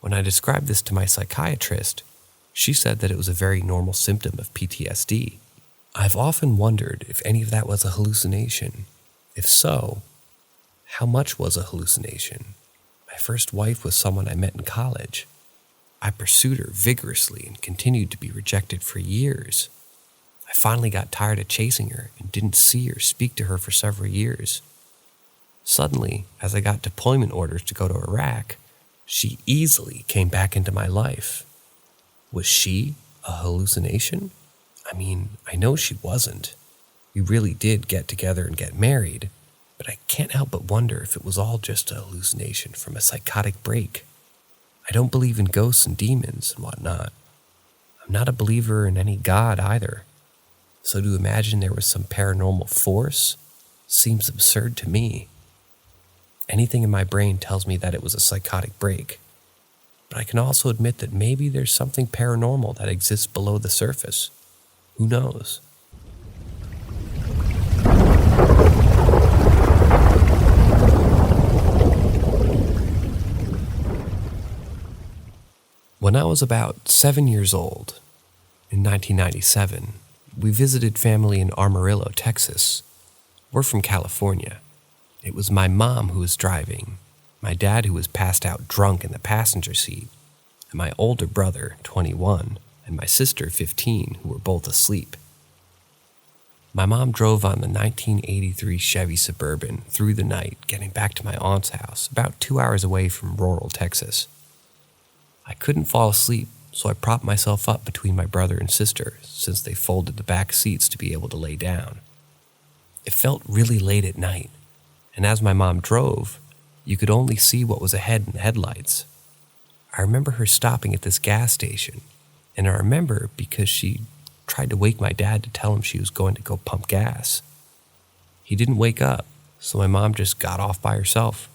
When I described this to my psychiatrist, she said that it was a very normal symptom of PTSD. I've often wondered if any of that was a hallucination. If so, how much was a hallucination? My first wife was someone I met in college. I pursued her vigorously and continued to be rejected for years. I finally got tired of chasing her and didn't see or speak to her for several years. Suddenly, as I got deployment orders to go to Iraq, she easily came back into my life. Was she a hallucination? I mean, I know she wasn't. We really did get together and get married, but I can't help but wonder if it was all just a hallucination from a psychotic break. I don't believe in ghosts and demons and whatnot. I'm not a believer in any god either. So to imagine there was some paranormal force seems absurd to me. Anything in my brain tells me that it was a psychotic break. But I can also admit that maybe there's something paranormal that exists below the surface. Who knows? When I was about 7 years old, in 1997, we visited family in Amarillo, Texas. We're from California. It was my mom who was driving, my dad who was passed out drunk in the passenger seat, and my older brother, 21, and my sister, 15, who were both asleep. My mom drove on the 1983 Chevy Suburban through the night, getting back to my aunt's house, about 2 hours away from rural Texas. I couldn't fall asleep, so I propped myself up between my brother and sister, since they folded the back seats to be able to lay down. It felt really late at night, and as my mom drove, you could only see what was ahead in the headlights. I remember her stopping at this gas station, and I remember because she tried to wake my dad to tell him she was going to go pump gas. He didn't wake up, so my mom just got off by herself.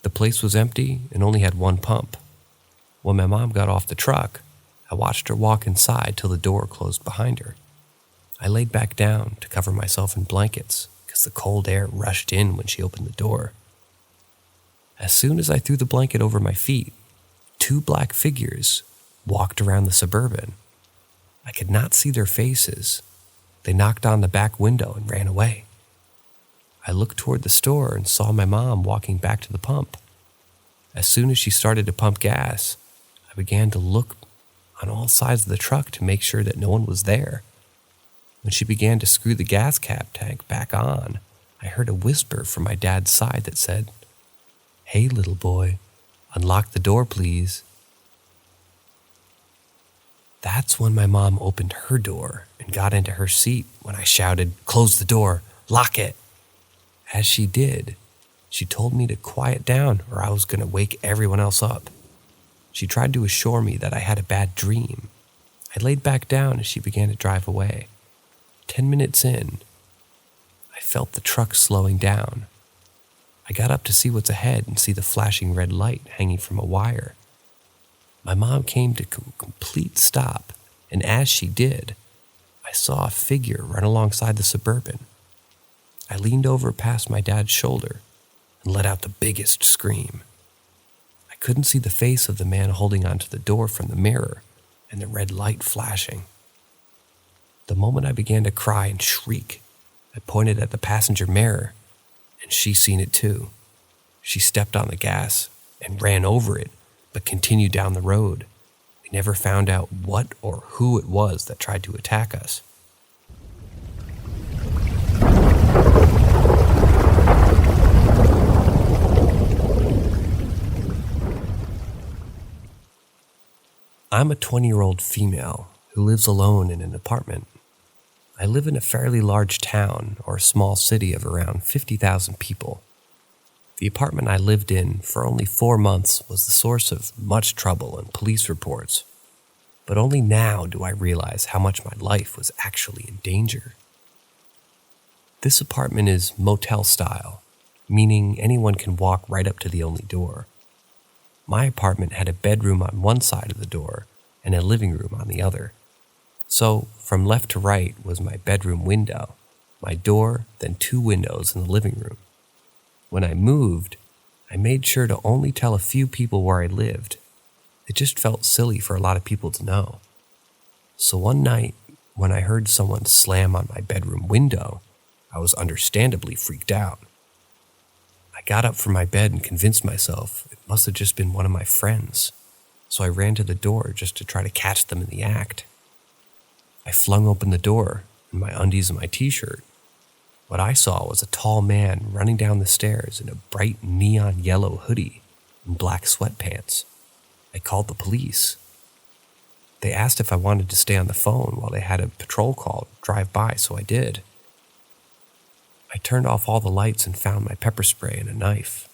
The place was empty and only had one pump. When my mom got off the truck, I watched her walk inside till the door closed behind her. I laid back down to cover myself in blankets because the cold air rushed in when she opened the door. As soon as I threw the blanket over my feet, 2 black figures walked around the Suburban. I could not see their faces, they knocked on the back window and ran away. I looked toward the store and saw my mom walking back to the pump. As soon as she started to pump gas, I began to look on all sides of the truck to make sure that no one was there. When she began to screw the gas cap tank back on, I heard a whisper from my dad's side that said, "Hey, little boy, unlock the door, please." That's when my mom opened her door and got into her seat when I shouted, "Close the door, lock it." As she did, she told me to quiet down or I was going to wake everyone else up. She tried to assure me that I had a bad dream. I laid back down as she began to drive away. 10 minutes in, I felt the truck slowing down. I got up to see what's ahead and see the flashing red light hanging from a wire. My mom came to a complete stop, and as she did, I saw a figure run alongside the Suburban. I leaned over past my dad's shoulder and let out the biggest scream. I couldn't see the face of the man holding onto the door from the mirror and the red light flashing. The moment I began to cry and shriek, I pointed at the passenger mirror, and she seen it too. She stepped on the gas and ran over it, but continued down the road. We never found out what or who it was that tried to attack us. I'm a 20-year-old female who lives alone in an apartment. I live in a fairly large town or small city of around 50,000 people. The apartment I lived in for only 4 months was the source of much trouble and police reports. But only now do I realize how much my life was actually in danger. This apartment is motel style, meaning anyone can walk right up to the only door. My apartment had a bedroom on one side of the door and a living room on the other. So, from left to right was my bedroom window, my door, then 2 windows in the living room. When I moved, I made sure to only tell a few people where I lived. It just felt silly for a lot of people to know. So one night, when I heard someone slam on my bedroom window, I was understandably freaked out. I got up from my bed and convinced myself it must have just been one of my friends, so I ran to the door just to try to catch them in the act. I flung open the door in my undies and my t-shirt. What I saw was a tall man running down the stairs in a bright neon yellow hoodie and black sweatpants. I called the police. They asked if I wanted to stay on the phone while they had a patrol call drive by, so I did. I turned off all the lights and found my pepper spray and a knife.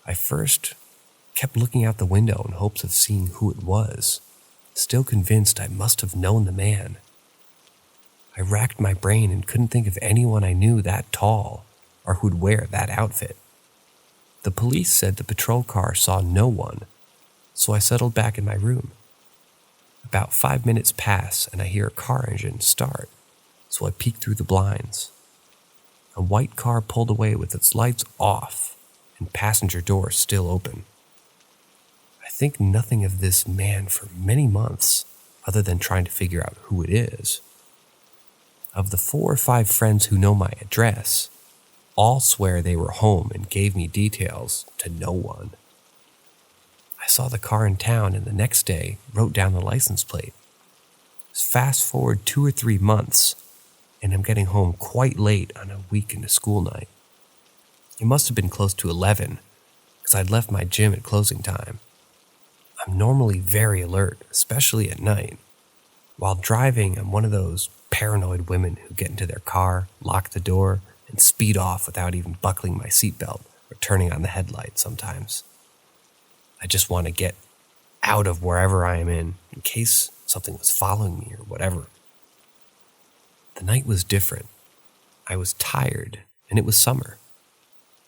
I first kept looking out the window in hopes of seeing who it was, still convinced I must have known the man. I racked my brain and couldn't think of anyone I knew that tall or who'd wear that outfit. The police said the patrol car saw no one, so I settled back in my room. About 5 minutes pass and I hear a car engine start, so I peeked through the blinds. A white car pulled away with its lights off and passenger door still open. I think nothing of this man for many months, other than trying to figure out who it is. Of the 4 or 5 friends who know my address, all swear they were home and gave me details to no one. I saw the car in town and the next day wrote down the license plate. Fast forward 2 or 3 months, and I'm getting home quite late on a week into school night. It must have been close to 11, because I'd left my gym at closing time. I'm normally very alert, especially at night. While driving, I'm one of those paranoid women who get into their car, lock the door, and speed off without even buckling my seatbelt or turning on the headlight sometimes. I just want to get out of wherever I am in case something was following me or whatever. The night was different. I was tired, and it was summer.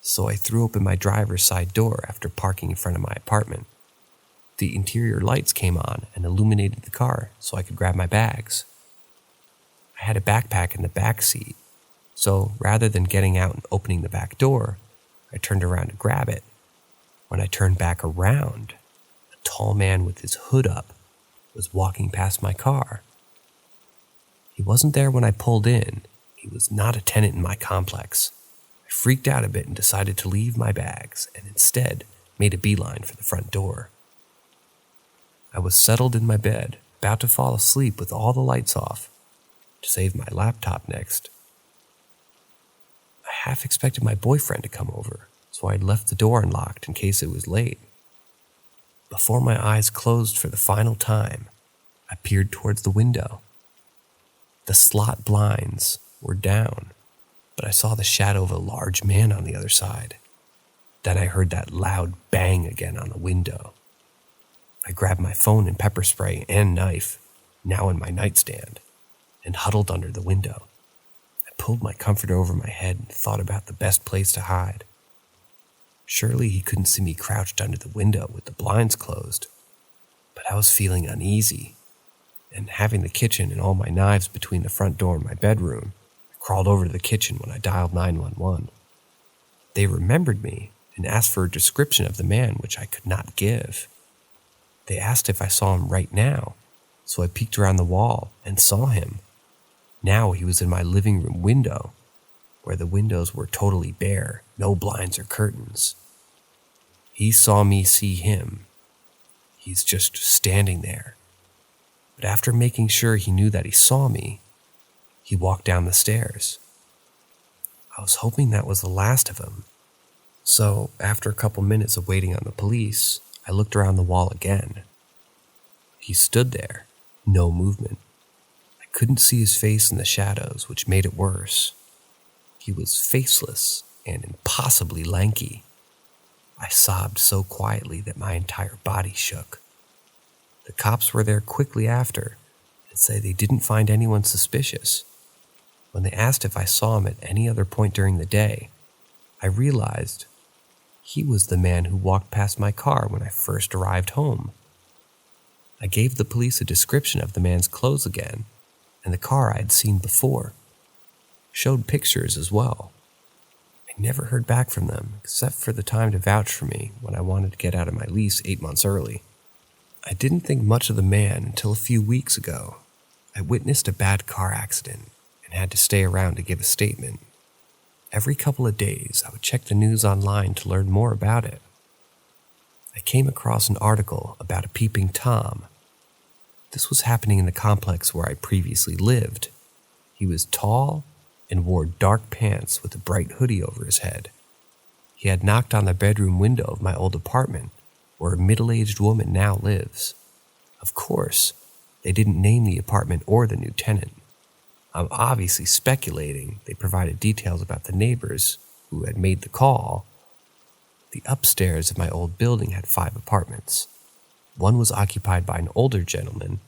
So I threw open my driver's side door after parking in front of my apartment. The interior lights came on and illuminated the car so I could grab my bags. I had a backpack in the back seat, so rather than getting out and opening the back door, I turned around to grab it. When I turned back around, a tall man with his hood up was walking past my car. He wasn't there when I pulled in. He was not a tenant in my complex. I freaked out a bit and decided to leave my bags and instead made a beeline for the front door. I was settled in my bed, about to fall asleep with all the lights off, to save my laptop next. I half expected my boyfriend to come over, so I left the door unlocked in case it was late. Before my eyes closed for the final time, I peered towards the window. The slot blinds were down, but I saw the shadow of a large man on the other side. Then I heard that loud bang again on the window. I grabbed my phone and pepper spray and knife, now in my nightstand, and huddled under the window. I pulled my comforter over my head and thought about the best place to hide. Surely he couldn't see me crouched under the window with the blinds closed, but I was feeling uneasy, and having the kitchen and all my knives between the front door and my bedroom, I crawled over to the kitchen when I dialed 911. They remembered me and asked for a description of the man, which I could not give. They asked if I saw him right now, so I peeked around the wall and saw him. Now he was in my living room window, where the windows were totally bare, no blinds or curtains. He saw me see him. He's just standing there. But after making sure he knew that he saw me, he walked down the stairs. I was hoping that was the last of him. So, after a couple minutes of waiting on the police, I looked around the wall again. He stood there, no movement. I couldn't see his face in the shadows, which made it worse. He was faceless and impossibly lanky. I sobbed so quietly that my entire body shook. The cops were there quickly after and said they didn't find anyone suspicious. When they asked if I saw him at any other point during the day, I realized he was the man who walked past my car when I first arrived home. I gave the police a description of the man's clothes again and the car I had seen before. Showed pictures as well. I never heard back from them except for the time to vouch for me when I wanted to get out of my lease 8 months early. I didn't think much of the man until a few weeks ago. I witnessed a bad car accident and had to stay around to give a statement. Every couple of days, I would check the news online to learn more about it. I came across an article about a peeping Tom. This was happening in the complex where I previously lived. He was tall and wore dark pants with a bright hoodie over his head. He had knocked on the bedroom window of my old apartment, where a middle-aged woman now lives. Of course, they didn't name the apartment or the new tenant. I'm obviously speculating they provided details about the neighbors who had made the call. The upstairs of my old building had 5 apartments. 1 was occupied by an older gentleman,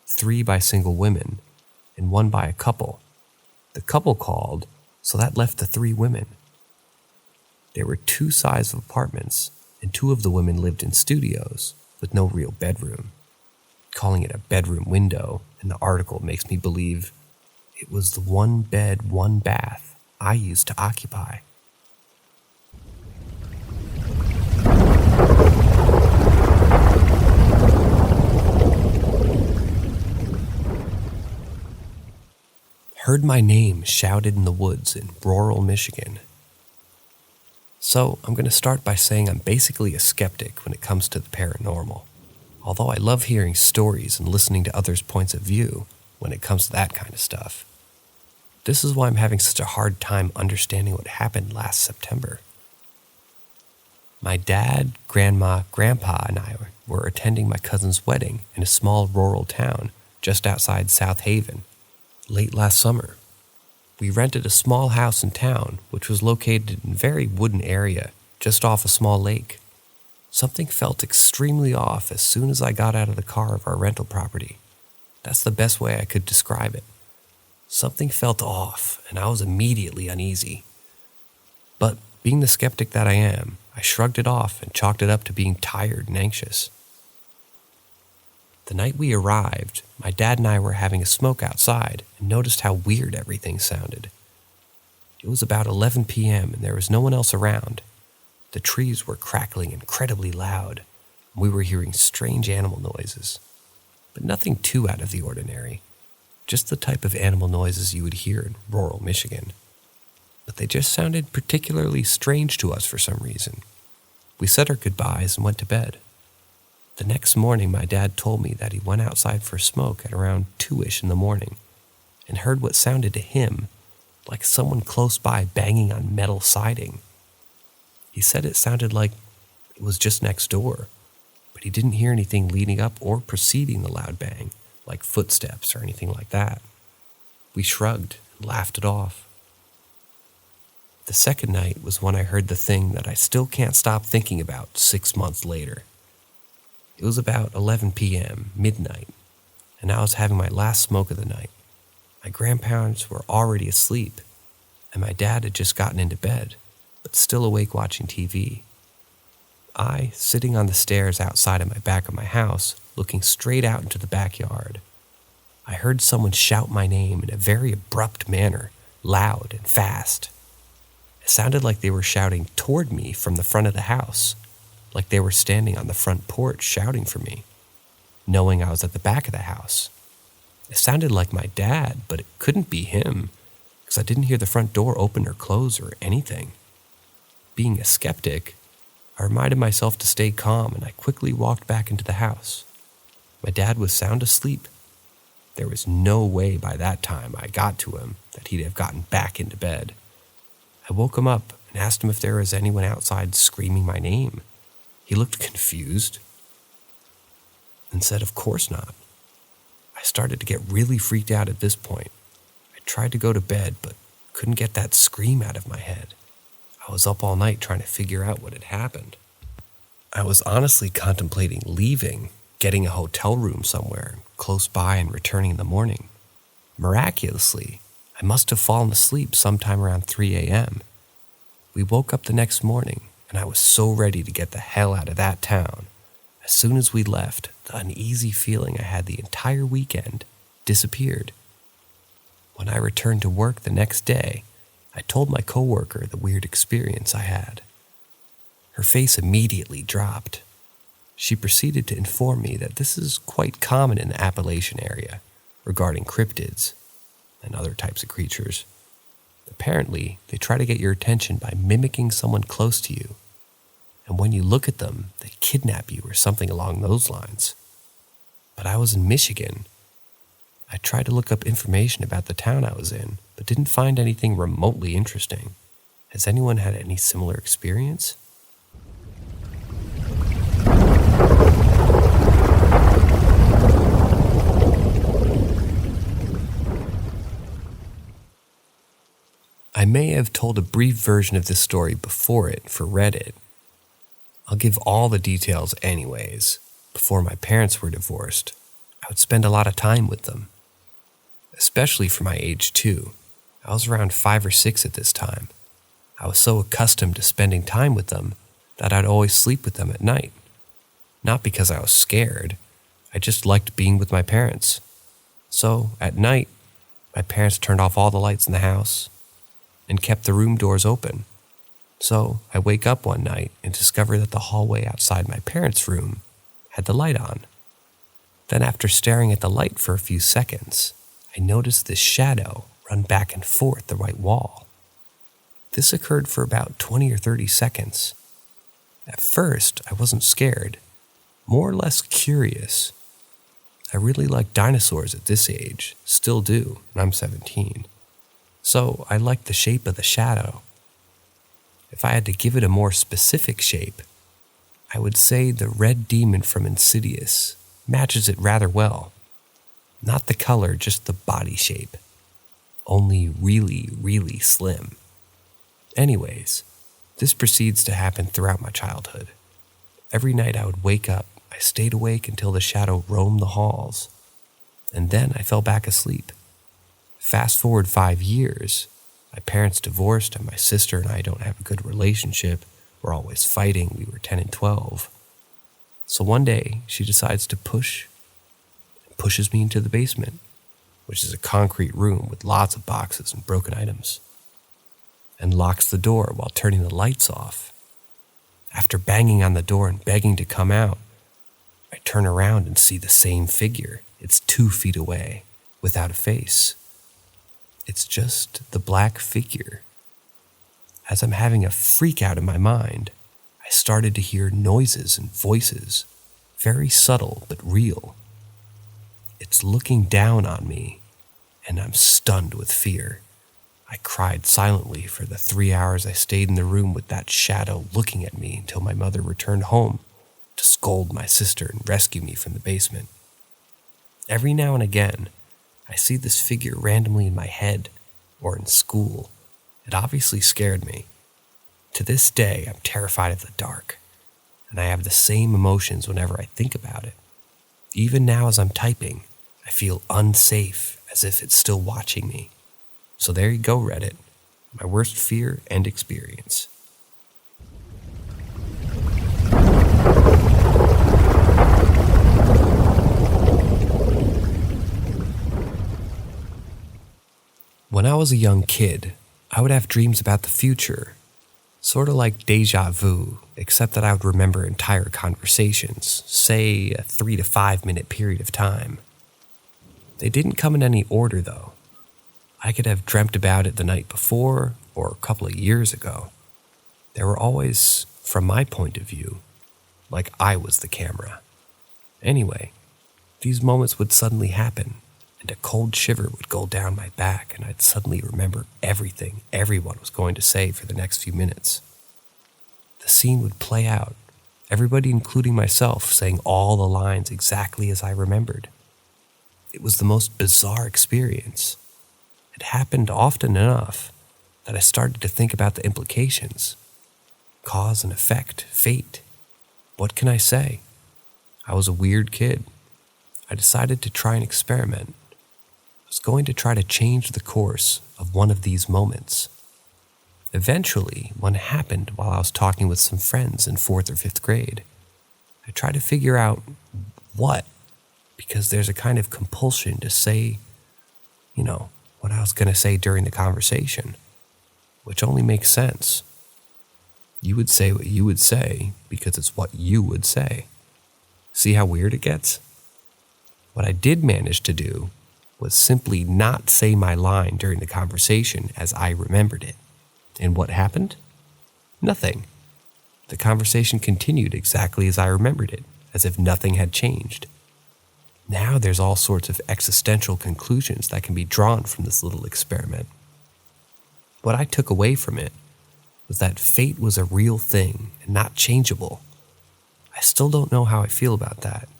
3 by single women, and 1 by a couple. The couple called, so that left the 3 women. There were 2 sides of apartments, and 2 of the women lived in studios with no real bedroom. Calling it a bedroom window in the article makes me believe it was the 1 bed, 1 bath I used to occupy. Heard my name shouted in the woods in rural Michigan. So I'm going to start by saying I'm basically a skeptic when it comes to the paranormal. Although I love hearing stories and listening to others' points of view when it comes to that kind of stuff. This is why I'm having such a hard time understanding what happened last September. My dad, grandma, grandpa, and I were attending my cousin's wedding in a small rural town just outside South Haven, late last summer. We rented a small house in town, which was located in a very wooden area just off a small lake. Something felt extremely off as soon as I got out of the car of our rental property. That's the best way I could describe it. Something felt off, and I was immediately uneasy. But being the skeptic that I am, I shrugged it off and chalked it up to being tired and anxious. The night we arrived, my dad and I were having a smoke outside and noticed how weird everything sounded. It was about 11 p.m. and there was no one else around. The trees were crackling incredibly loud, and we were hearing strange animal noises, but nothing too out of the ordinary. just the type of animal noises you would hear in rural Michigan. But they just sounded particularly strange to us for some reason. We said our goodbyes and went to bed. The next morning, my dad told me that he went outside for a smoke at around 2-ish in the morning and heard what sounded to him like someone close by banging on metal siding. He said it sounded like it was just next door, but he didn't hear anything leading up or preceding the loud bang, like footsteps or anything like that. We shrugged and laughed it off. The second night was when I heard the thing that I still can't stop thinking about 6 months later. It was about 11 p.m., midnight, and I was having my last smoke of the night. My grandparents were already asleep, and my dad had just gotten into bed, but still awake watching TV. I, sitting on the stairs outside of my back of my house, looking straight out into the backyard, I heard someone shout my name in a very abrupt manner, loud and fast. It sounded like they were shouting toward me from the front of the house, like they were standing on the front porch shouting for me, knowing I was at the back of the house. It sounded like my dad, but it couldn't be him, because I didn't hear the front door open or close or anything. Being a skeptic, I reminded myself to stay calm, and I quickly walked back into the house. My dad was sound asleep. There was no way by that time I got to him that he'd have gotten back into bed. I woke him up and asked him if there was anyone outside screaming my name. He looked confused and said, "Of course not." I started to get really freaked out at this point. I tried to go to bed, but couldn't get that scream out of my head. I was up all night trying to figure out what had happened. I was honestly contemplating leaving, getting a hotel room somewhere close by and returning in the morning. Miraculously, I must have fallen asleep sometime around 3 a.m. We woke up the next morning, and I was so ready to get the hell out of that town. As soon as we left, the uneasy feeling I had the entire weekend disappeared. When I returned to work the next day, I told my coworker the weird experience I had. Her face immediately dropped. She proceeded to inform me that this is quite common in the Appalachian area regarding cryptids and other types of creatures. Apparently, they try to get your attention by mimicking someone close to you, and when you look at them, they kidnap you or something along those lines. But I was in Michigan. I tried to look up information about the town I was in, but didn't find anything remotely interesting. Has anyone had any similar experience? I may have told a brief version of this story before it for Reddit. I'll give all the details anyways. Before my parents were divorced, I would spend a lot of time with them. Especially for my age too. I was around 5 or 6 at this time. I was so accustomed to spending time with them that I'd always sleep with them at night. Not because I was scared, I just liked being with my parents. So, at night, my parents turned off all the lights in the house and kept the room doors open. So I wake up one night and discover that the hallway outside my parents' room had the light on. Then after staring at the light for a few seconds, I noticed this shadow run back and forth the right wall. This occurred for about 20 or 30 seconds. At first, I wasn't scared, more or less curious. I really like dinosaurs at this age, still do, and I'm 17. So I liked the shape of the shadow. If I had to give it a more specific shape, I would say the red demon from Insidious matches it rather well. Not the color, just the body shape. Only really, really slim. Anyways, this proceeds to happen throughout my childhood. Every night I would wake up, I stayed awake until the shadow roamed the halls, and then I fell back asleep. Fast forward 5 years, my parents divorced and my sister and I don't have a good relationship. We're always fighting. We were 10 and 12. So one day she decides to pushes me into the basement, which is a concrete room with lots of boxes and broken items, and locks the door while turning the lights off. After banging on the door and begging to come out, I turn around and see the same figure. It's 2 feet away. without a face. It's just the black figure. As I'm having a freak out in my mind, I started to hear noises and voices, very subtle but real. It's looking down on me, and I'm stunned with fear. I cried silently for the 3 hours I stayed in the room with that shadow looking at me until my mother returned home to scold my sister and rescue me from the basement. Every now and again, I see this figure randomly in my head or in school. It obviously scared me. To this day, I'm terrified of the dark, and I have the same emotions whenever I think about it. Even now as I'm typing, I feel unsafe, as if it's still watching me. So there you go, Reddit. My worst fear and experience. When I was a young kid, I would have dreams about the future, sort of like deja vu, except that I would remember entire conversations, say a 3 to 5 minute period of time. They didn't come in any order, though. I could have dreamt about it the night before or a couple of years ago. They were always, from my point of view, like I was the camera. Anyway, these moments would suddenly happen, and a cold shiver would go down my back, and I'd suddenly remember everything everyone was going to say for the next few minutes. The scene would play out, everybody including myself saying all the lines exactly as I remembered. It was the most bizarre experience. It happened often enough that I started to think about the implications. Cause and effect, fate. What can I say? I was a weird kid. I decided to try an experiment. I was going to try to change the course of one of these moments. Eventually, one happened while I was talking with some friends in 4th or 5th grade. I tried to figure out what, because there's a kind of compulsion to say, what I was going to say during the conversation, which only makes sense. You would say what you would say because it's what you would say. See how weird it gets? What I did manage to do was simply not say my line during the conversation as I remembered it. And what happened? Nothing. The conversation continued exactly as I remembered it, as if nothing had changed. Now there's all sorts of existential conclusions that can be drawn from this little experiment. What I took away from it was that fate was a real thing and not changeable. I still don't know how I feel about that.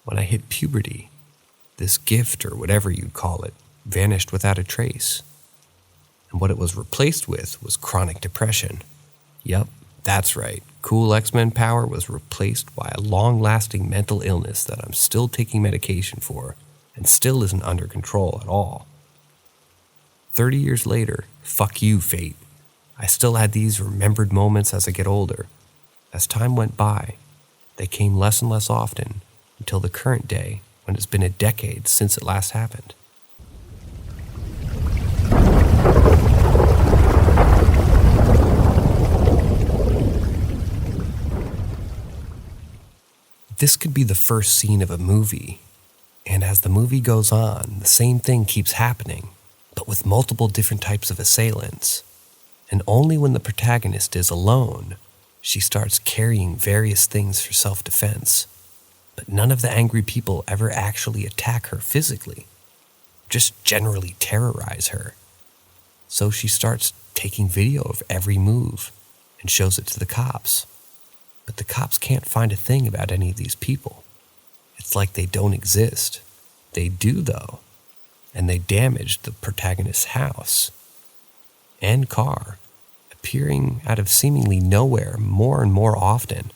When I hit puberty, this gift, or whatever you'd call it, vanished without a trace. And what it was replaced with was chronic depression. Yup, that's right. Cool X-Men power was replaced by a long-lasting mental illness that I'm still taking medication for and still isn't under control at all. 30 years later, fuck you, fate. I still had these remembered moments as I get older. As time went by, they came less and less often until the current day, when it's been a decade since it last happened. This could be the first scene of a movie, and as the movie goes on, the same thing keeps happening, but with multiple different types of assailants. And only when the protagonist is alone, she starts carrying various things for self-defense. But none of the angry people ever actually attack her physically, just generally terrorize her. So she starts taking video of every move and shows it to the cops. But the cops can't find a thing about any of these people. It's like they don't exist. They do, though. And they damaged the protagonist's house and car, appearing out of seemingly nowhere more and more often.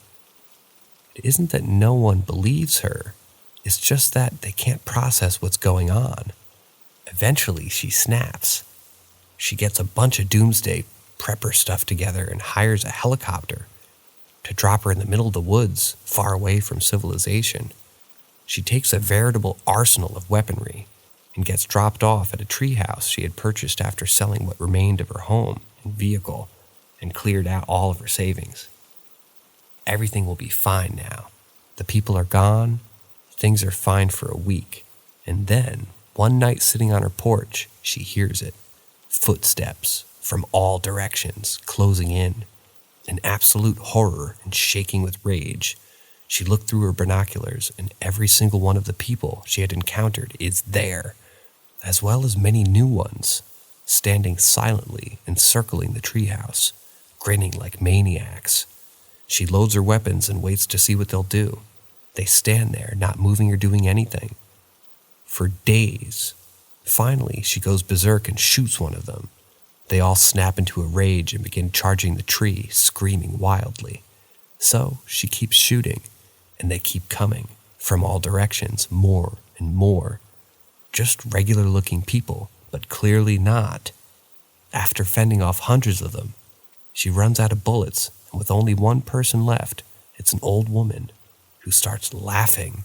It isn't that no one believes her. It's just that they can't process what's going on. Eventually, she snaps. She gets a bunch of doomsday prepper stuff together and hires a helicopter to drop her in the middle of the woods, far away from civilization. She takes a veritable arsenal of weaponry and gets dropped off at a treehouse she had purchased after selling what remained of her home and vehicle and cleared out all of her savings. Everything will be fine now. The people are gone, things are fine for a week, and then, one night sitting on her porch, she hears it. Footsteps from all directions, closing in. In absolute horror and shaking with rage, she looked through her binoculars, and every single one of the people she had encountered is there, as well as many new ones, standing silently encircling the treehouse, grinning like maniacs. She loads her weapons and waits to see what they'll do. They stand there, not moving or doing anything. For days. Finally, she goes berserk and shoots one of them. They all snap into a rage and begin charging the tree, screaming wildly. So she keeps shooting, and they keep coming, from all directions, more and more. Just regular-looking people, but clearly not. After fending off hundreds of them, she runs out of bullets, and with only one person left, it's an old woman who starts laughing,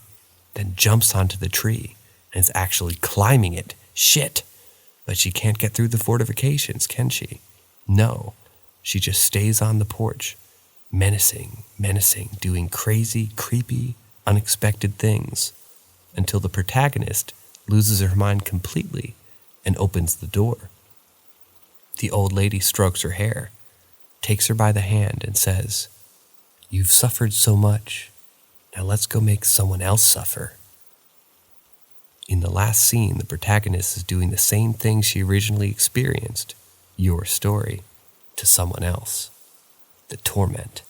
then jumps onto the tree, and is actually climbing it. Shit! But she can't get through the fortifications, can she? No, she just stays on the porch, menacing, doing crazy, creepy, unexpected things, until the protagonist loses her mind completely and opens the door. The old lady strokes her hair, takes her by the hand and says, "You've suffered so much. Now let's go make someone else suffer." In the last scene, the protagonist is doing the same thing she originally experienced, your story, to someone else. The torment